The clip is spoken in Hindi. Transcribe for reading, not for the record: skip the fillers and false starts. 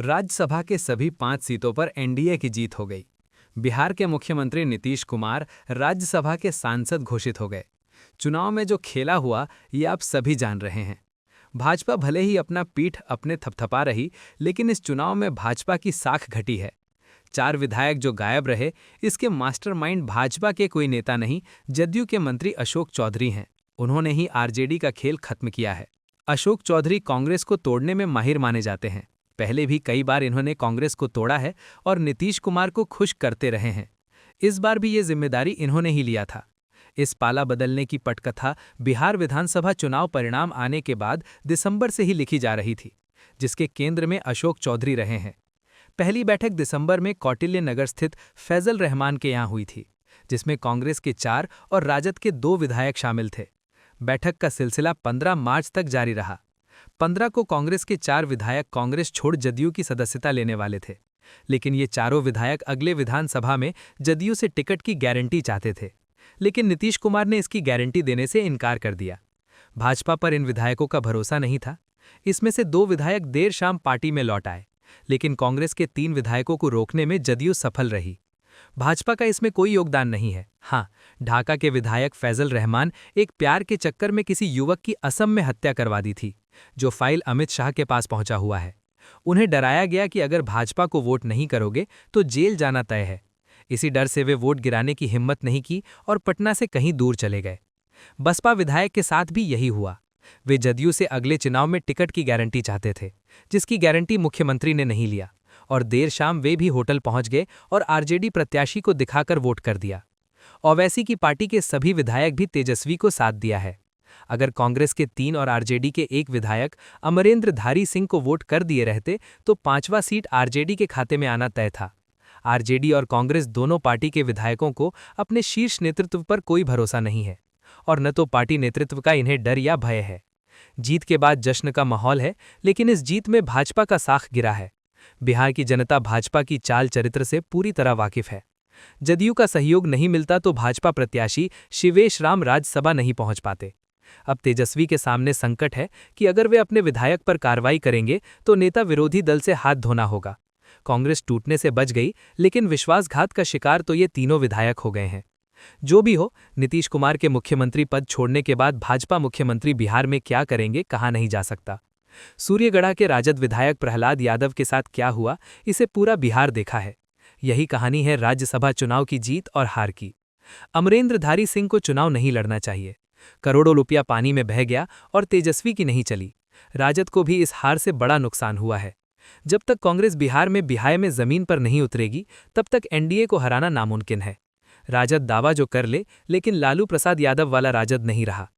राज्यसभा के सभी 5 सीटों पर एनडीए की जीत हो गई। बिहार के मुख्यमंत्री नीतीश कुमार राज्यसभा के सांसद घोषित हो गए। चुनाव में जो खेला हुआ ये आप सभी जान रहे हैं। भाजपा भले ही अपना पीठ अपने थपथपा रही, लेकिन इस चुनाव में भाजपा की साख घटी है। 4 विधायक जो गायब रहे, इसके मास्टरमाइंड भाजपा के कोई नेता नहीं, जदयू के मंत्री अशोक चौधरी हैं। उन्होंने ही आरजेडी का खेल खत्म किया है। अशोक चौधरी कांग्रेस को तोड़ने में माहिर माने जाते हैं। पहले भी कई बार इन्होंने कांग्रेस को तोड़ा है और नीतीश कुमार को खुश करते रहे हैं। इस बार भी ये जिम्मेदारी इन्होंने ही लिया था। इस पाला बदलने की पटकथा बिहार विधानसभा चुनाव परिणाम आने के बाद दिसंबर से ही लिखी जा रही थी, जिसके केंद्र में अशोक चौधरी रहे हैं। पहली बैठक दिसंबर में कौटिल्य नगर स्थित फैजल रहमान के यहाँ हुई थी, जिसमें कांग्रेस के 4 और राजद के 2 विधायक शामिल थे। बैठक का सिलसिला 15 मार्च तक जारी रहा। 15 को कांग्रेस के 4 विधायक कांग्रेस छोड़ जदयू की सदस्यता लेने वाले थे, लेकिन ये चारों विधायक अगले विधानसभा में जदयू से टिकट की गारंटी चाहते थे। लेकिन नीतीश कुमार ने इसकी गारंटी देने से इनकार कर दिया। भाजपा पर इन विधायकों का भरोसा नहीं था। इसमें से 2 विधायक देर शाम पार्टी में लौट आए, लेकिन कांग्रेस के 3 विधायकों को रोकने में जदयू सफल रही। भाजपा का इसमें कोई योगदान नहीं है। हाँ, ढाका के विधायक फैजल रहमान एक प्यार के चक्कर में किसी युवक की असम में हत्या करवा दी थी, जो फाइल अमित शाह के पास पहुंचा हुआ है। उन्हें डराया गया कि अगर भाजपा को वोट नहीं करोगे तो जेल जाना तय है। इसी डर से वे वोट गिराने की हिम्मत नहीं की और पटना से कहीं दूर चले गए। बसपा विधायक के साथ भी यही हुआ। वे जदयू से अगले चुनाव में टिकट की गारंटी चाहते थे, जिसकी गारंटी मुख्यमंत्री ने नहीं लिया और देर शाम वे भी होटल पहुंच गए और आरजेडी प्रत्याशी को दिखाकर वोट कर दिया। ओवैसी की पार्टी के सभी विधायक भी तेजस्वी को साथ दिया है। अगर कांग्रेस के 3 और आरजेडी के 1 विधायक अमरेंद्र धारी सिंह को वोट कर दिए रहते तो 5वां सीट आरजेडी के खाते में आना तय था। आरजेडी और कांग्रेस दोनों पार्टी के विधायकों को अपने शीर्ष नेतृत्व पर कोई भरोसा नहीं है और न तो पार्टी नेतृत्व का इन्हें डर या भय है। जीत के बाद जश्न का माहौल है, लेकिन इस जीत में भाजपा का साख गिरा है। बिहार की जनता भाजपा की चाल चरित्र से पूरी तरह वाकिफ है। जदयू का सहयोग नहीं मिलता तो भाजपा प्रत्याशी शिवेश राम राज्यसभा नहीं पहुंच पाते। अब तेजस्वी के सामने संकट है कि अगर वे अपने विधायक पर कार्रवाई करेंगे तो नेता विरोधी दल से हाथ धोना होगा। कांग्रेस टूटने से बच गई, लेकिन विश्वासघात का शिकार तो ये तीनों विधायक हो गए हैं। जो भी हो, नीतीश कुमार के मुख्यमंत्री पद छोड़ने के बाद भाजपा मुख्यमंत्री बिहार में क्या करेंगे कहा नहीं जा सकता। सूर्यगढ़ा के राजद विधायक प्रहलाद यादव के साथ क्या हुआ, इसे पूरा बिहार देखा है। यही कहानी है राज्यसभा चुनाव की जीत और हार की। अमरेंद्र धारी सिंह को चुनाव नहीं लड़ना चाहिए। करोड़ों रुपया पानी में बह गया और तेजस्वी की नहीं चली। राजद को भी इस हार से बड़ा नुकसान हुआ है। जब तक कांग्रेस बिहार में बिहाय में जमीन पर नहीं उतरेगी, तब तक एनडीए को हराना नामुमकिन है। राजद दावा जो कर ले, लेकिन लालू प्रसाद यादव वाला राजद नहीं रहा।